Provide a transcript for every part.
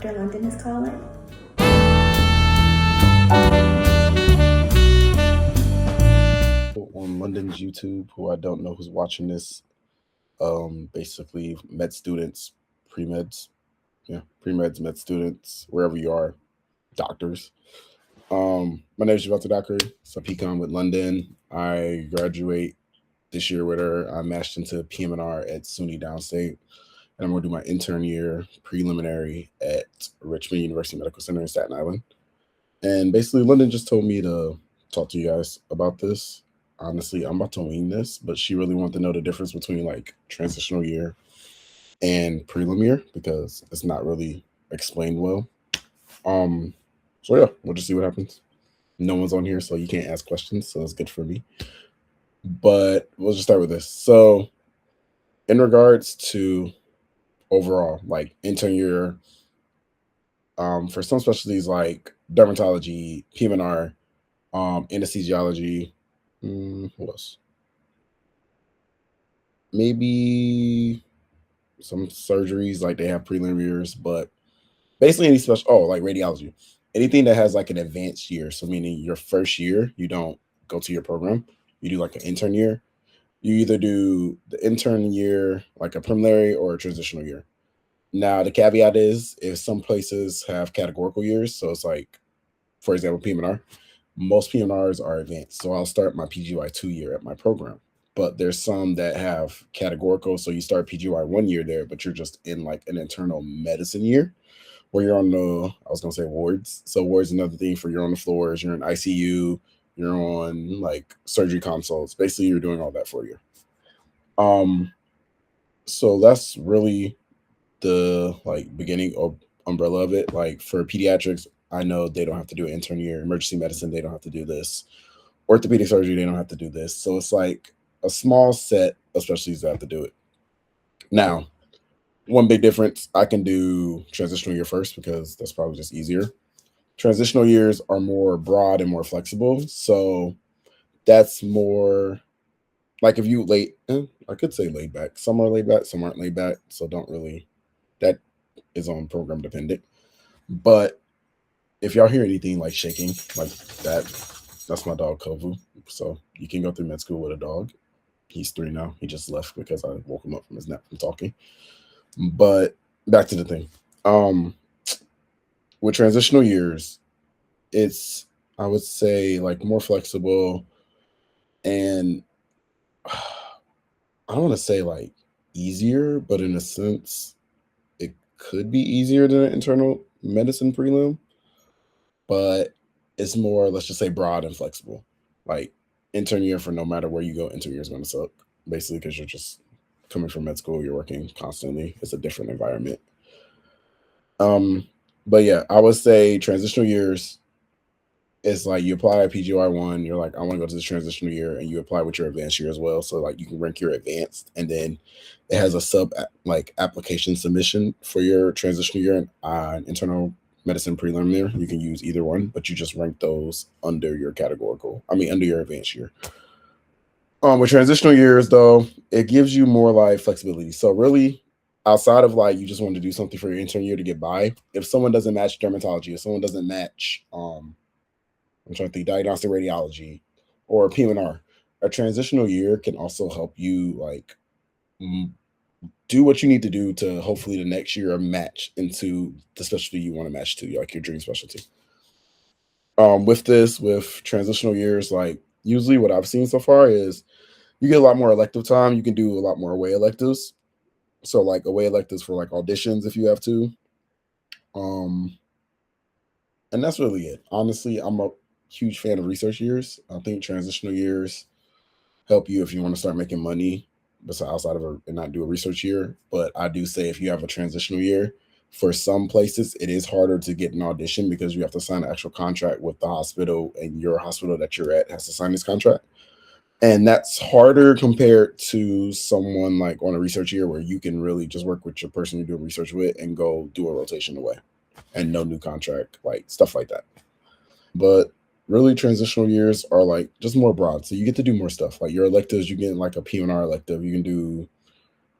Dr. London is calling. On London's YouTube, who I don't know who's watching this, basically med students, pre-meds, pre-meds, med students, wherever you are, doctors. My name is Jovante Dockery. So PCOM with London. I graduate this year with her. I matched into PM&R at SUNY Downstate, and I'm going to do my intern year preliminary at Richmond University Medical Center in Staten Island. And basically, London just told me to talk to you guys about this. Honestly, I'm about to wing this, but she really wanted to know the difference between like transitional year and prelim year because it's not really explained well. Um, so yeah, we'll just see what happens. No one's on here, so you can't ask questions, so it's good for me. But we'll just start with this. So, in regards to overall, like intern year, for some specialties like dermatology, PM&R, anesthesiology, what else? Maybe some surgeries, like they have prelim years, but basically any special, like radiology, anything that has like an advanced year. So meaning your first year, you don't go to your program, you do like an intern year. You either do the intern year, like a preliminary or a transitional year. Now the caveat is if some places have categorical years, so it's like, for example, PM&R, most PM&Rs are advanced. So I'll start my PGY 2 year at my program. But there's some that have categorical. So you start PGY 1 year there, but you're just in like an internal medicine year where you're on I was going to say wards. So wards is another thing for you're on the floors, you're in ICU, you're on like surgery consults. Basically, you're doing all that for you. So that's really the like beginning of umbrella of it. Like for pediatrics, I know they don't have to do an intern year. Emergency medicine, they don't have to do this. Orthopedic surgery, they don't have to do this. So it's like a small set of specialties that have to do it. Now, one big difference, I can do transitional year first because that's probably just easier. Transitional years are more broad and more flexible. So that's more like if you I could say laid back. Some are laid back, some aren't laid back. So don't really, that is on program dependent. But if y'all hear anything like shaking like that, that's my dog Kovu. So you can go through med school with a dog. He's 3 now. He just left because I woke him up from his nap from talking. But back to the thing. With transitional years, it's I would say like more flexible and I don't want to say like easier, but in a sense, it could be easier than an internal medicine prelim, but it's more, let's just say, broad and flexible. Like intern year for no matter where you go, intern year is going to suck basically because you're just coming from med school, you're working constantly. It's a different environment. Um, but yeah, I would say transitional years is like you apply PGY 1, you're like, I want to go to this transitional year, and you apply with your advanced year as well. So like you can rank your advanced, and then it has a like application submission for your transitional year and internal medicine preliminary. You can use either one, but you just rank those under your categorical. I mean, under your advanced year. With transitional years though, it gives you more like flexibility. So really, outside of like you just want to do something for your intern year to get by, if someone doesn't match dermatology, if someone doesn't match I'm trying to think diagnostic radiology or PM&R. A transitional year can also help you like do what you need to do to hopefully the next year match into the specialty you want to match to, like your dream specialty. With transitional years, like usually what I've seen so far is you get a lot more elective time. You can do a lot more away electives. So like away electives for like auditions if you have to. Um, and that's really it. Honestly, I'm a huge fan of research years. I think transitional years help you if you want to start making money besides outside of and not do a research year. But I do say if you have a transitional year, for some places it is harder to get an audition because you have to sign an actual contract with the hospital, and your hospital that you're at has to sign this contract. And that's harder compared to someone like on a research year where you can really just work with your person you're doing research with and go do a rotation away and no new contract, like stuff like that. But really transitional years are like just more broad. So you get to do more stuff. Like your electives, you get like a PM&R elective. You can do,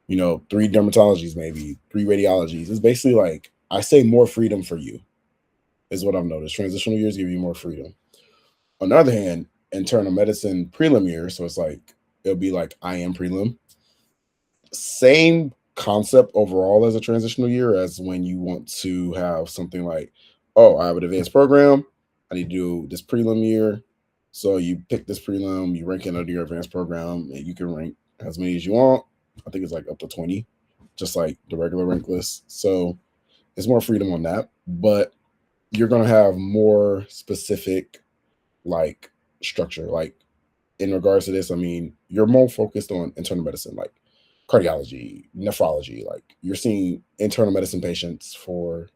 3 dermatologies, maybe 3 radiologies. It's basically like I say more freedom for you is what I've noticed. Transitional years give you more freedom. On the other hand, internal medicine prelim year, so it's like it'll be like I am prelim. Same concept overall as a transitional year as when you want to have something like, oh, I have an advanced program. I need to do this prelim year. So you pick this prelim, you rank it under your advanced program, and you can rank as many as you want. I think it's like up to 20, just like the regular rank list. So it's more freedom on that, but you're going to have more specific like structure. Like in regards to this, I mean, you're more focused on internal medicine, like cardiology, nephrology. Like you're seeing internal medicine patients for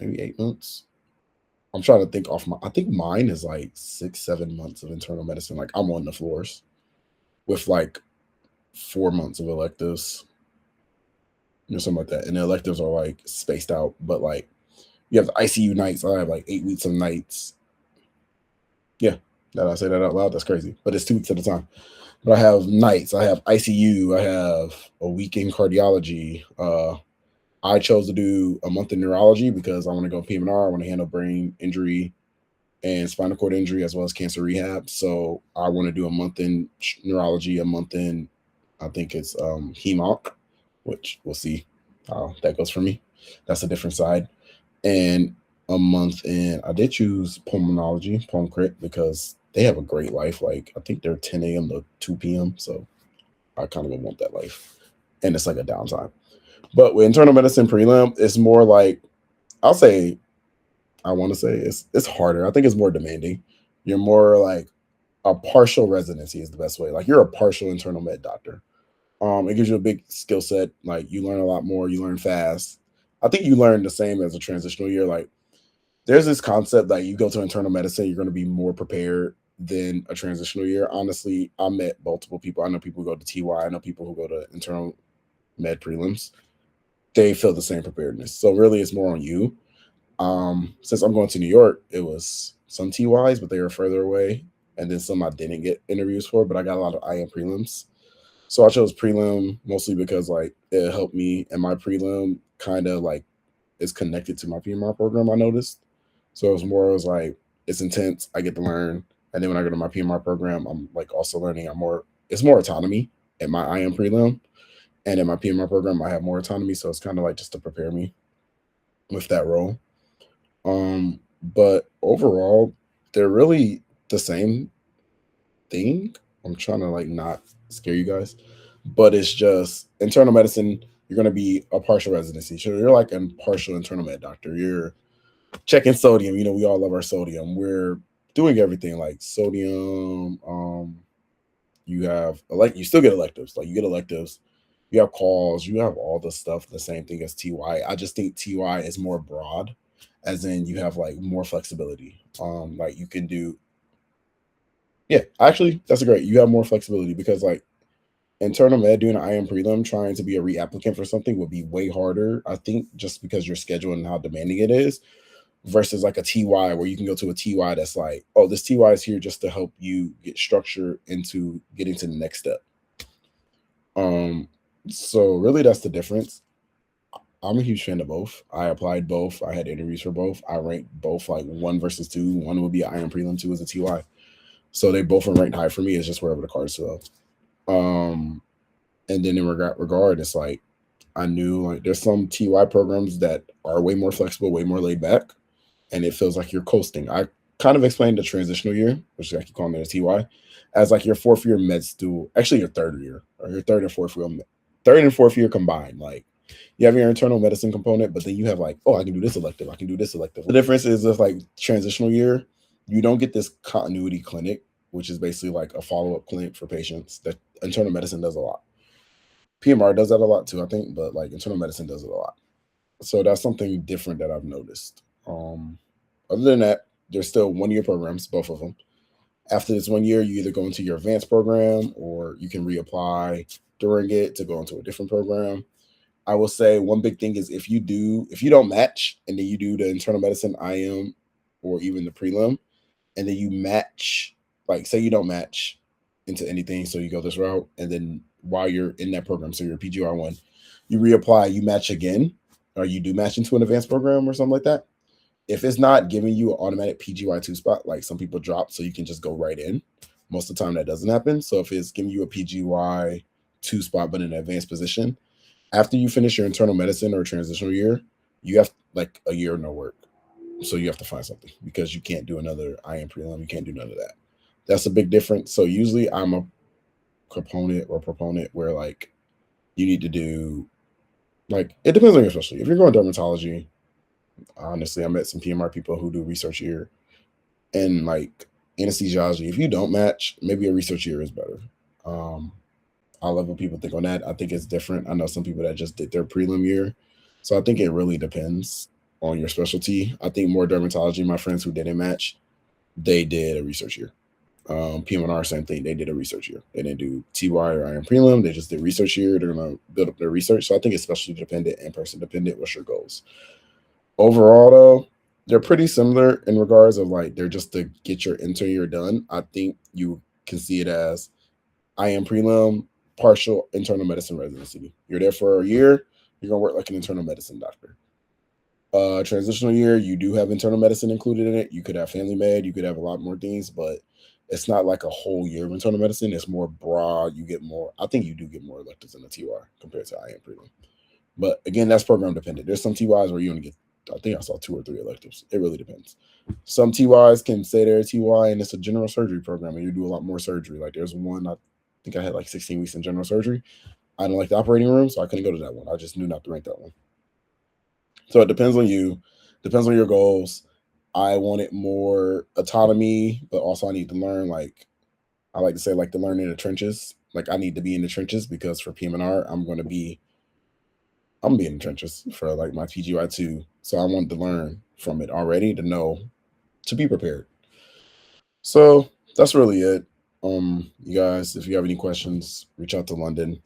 maybe 8 months. I'm trying to think off I think mine is like 6, 7 months of internal medicine. Like I'm on the floors with like 4 months of electives, something like that. And the electives are like spaced out, but like you have the ICU nights. I have like 8 weeks of nights. Yeah, that I say that out loud, that's crazy. But it's 2 weeks at a time. But I have nights, I have ICU, I have a week in cardiology. I chose to do a month in neurology because I want to go PM&R. I want to handle brain injury and spinal cord injury as well as cancer rehab. So I want to do a month in neurology, a month in, I think it's HEMOC, which we'll see how that goes for me. That's a different side. And a month in, I did choose pulmonology, pulm crit, because they have a great life. Like I think they're 10 a.m. to 2 p.m. So I kind of want that life. And it's like a downtime. But with internal medicine prelim, it's more like, I'll say, I want to say it's harder. I think it's more demanding. You're more like a partial residency is the best way. Like you're a partial internal med doctor. It gives you a big skill set. Like you learn a lot more. You learn fast. I think you learn the same as a transitional year. Like there's this concept that you go to internal medicine, you're going to be more prepared than a transitional year. Honestly, I met multiple people. I know people who go to TY. I know people who go to internal med prelims. They feel the same preparedness. So really, it's more on you. Since I'm going to New York, it was some TYs, but they were further away, and then some I didn't get interviews for, but I got a lot of IM prelims. So I chose prelim mostly because like it helped me, and my prelim kind of like is connected to my PM&R program. I noticed, so it was like it's intense. I get to learn, and then when I go to my PM&R program, I'm like also learning. It's more autonomy at my IM prelim, and in my PM&R program, I have more autonomy. So it's kind of like just to prepare me with that role. But overall, they're really the same thing. I'm trying to like not scare you guys, but it's just internal medicine. You're going to be a partial residency. So you're like a partial internal med doctor. You're checking sodium. We all love our sodium. We're doing everything like sodium. You still get electives. Like you get electives. You have calls. You have all the stuff. The same thing as TY. I just think TY is more broad, as in you have like more flexibility. Like you can do. Yeah, actually, that's great. You have more flexibility because like internal med doing an IM prelim, trying to be a reapplicant for something would be way harder. I think just because your schedule and how demanding it is, versus like a TY where you can go to a TY that's like, oh, this TY is here just to help you get structure into getting to the next step. So really that's the difference. I'm a huge fan of both. I applied both. I had interviews for both. I ranked both like 1 versus 2. 1 would be an IM prelim, 2 is a TY. So they both are ranked high for me. It's just wherever the cards fell. And then in regard, it's like I knew like there's some TY programs that are way more flexible, way more laid back, and it feels like you're coasting. I kind of explained the transitional year, which I keep calling it a TY, as like your 4th year med school, actually your 3rd year, or your 3rd and 4th year combined. Like you have your internal medicine component, but then you have like, oh, I can do this elective, I can do this elective. The difference is if like transitional year, you don't get this continuity clinic, which is basically like a follow-up clinic for patients that internal medicine does a lot. PM&R does that a lot too, I think, but like internal medicine does it a lot. So that's something different that I've noticed. Other than that, there's still 1-year programs, both of them. After this 1 year, you either go into your advanced program or you can reapply during it to go into a different program. I will say one big thing is if you don't match and then you do the internal medicine IM or even the prelim, and then you match, like say you don't match into anything, so you go this route, and then while you're in that program, so you're a PGR1, you reapply, you match again, or you do match into an advanced program or something like that, if it's not giving you an automatic PGY2 spot, like some people drop so you can just go right in, most of the time that doesn't happen. So if it's giving you a PGY2 spot but in an advanced position, after you finish your internal medicine or transitional year, you have like a year of no work. So you have to find something because you can't do another IM prelim. You can't do none of that. That's a big difference. So usually I'm a proponent where like you need to do, like, it depends on your specialty. If you're going dermatology, honestly, I met some PM&R people who do research year, and like anesthesiology. If you don't match, maybe a research year is better. Um, I love what people think on that. I think it's different. I know some people that just did their prelim year. So I think it really depends on your specialty. I think more dermatology, my friends who didn't match, they did a research year. PM&R, same thing. They did a research year. They didn't do TY or IM prelim. They just did research year. They're going to build up their research. So I think it's specialty dependent and person dependent. What's your goals? Overall, though, they're pretty similar in regards of like they're just to get your intern year done. I think you can see it as IM prelim, partial internal medicine residency. You're there for a year. You're gonna work like an internal medicine doctor. Transitional year, you do have internal medicine included in it. You could have family med. You could have a lot more things, but it's not like a whole year of internal medicine. It's more broad. You get more. I think you do get more electives in a TY compared to IM prelim. But again, that's program dependent. There's some TYs where you only get, I think I saw 2 or 3 electives. It really depends. Some TYs can say they're a TY and it's a general surgery program and you do a lot more surgery. Like there's one, I think I had like 16 weeks in general surgery. I didn't like the operating room, so I couldn't go to that one. I just knew not to rank that one. So it depends on you, depends on your goals. I wanted more autonomy, but also I need to learn, like, I like to say, like, to learn in the trenches. Like I need to be in the trenches because for PM&R, I'm going to be in the trenches for like my PGY2. So I wanted to learn from it already to know, to be prepared. So that's really it. You guys, if you have any questions, reach out to London.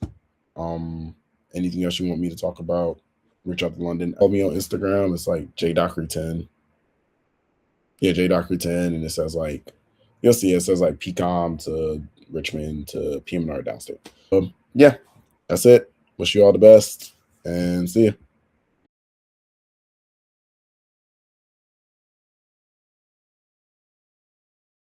Anything else you want me to talk about, reach out to London. Follow me on Instagram. It's like JDockery10. Yeah, JDockery10. And it says like, you'll see it says like PCOM to Richmond to PM&R downstate. Yeah, that's it. Wish you all the best and see you.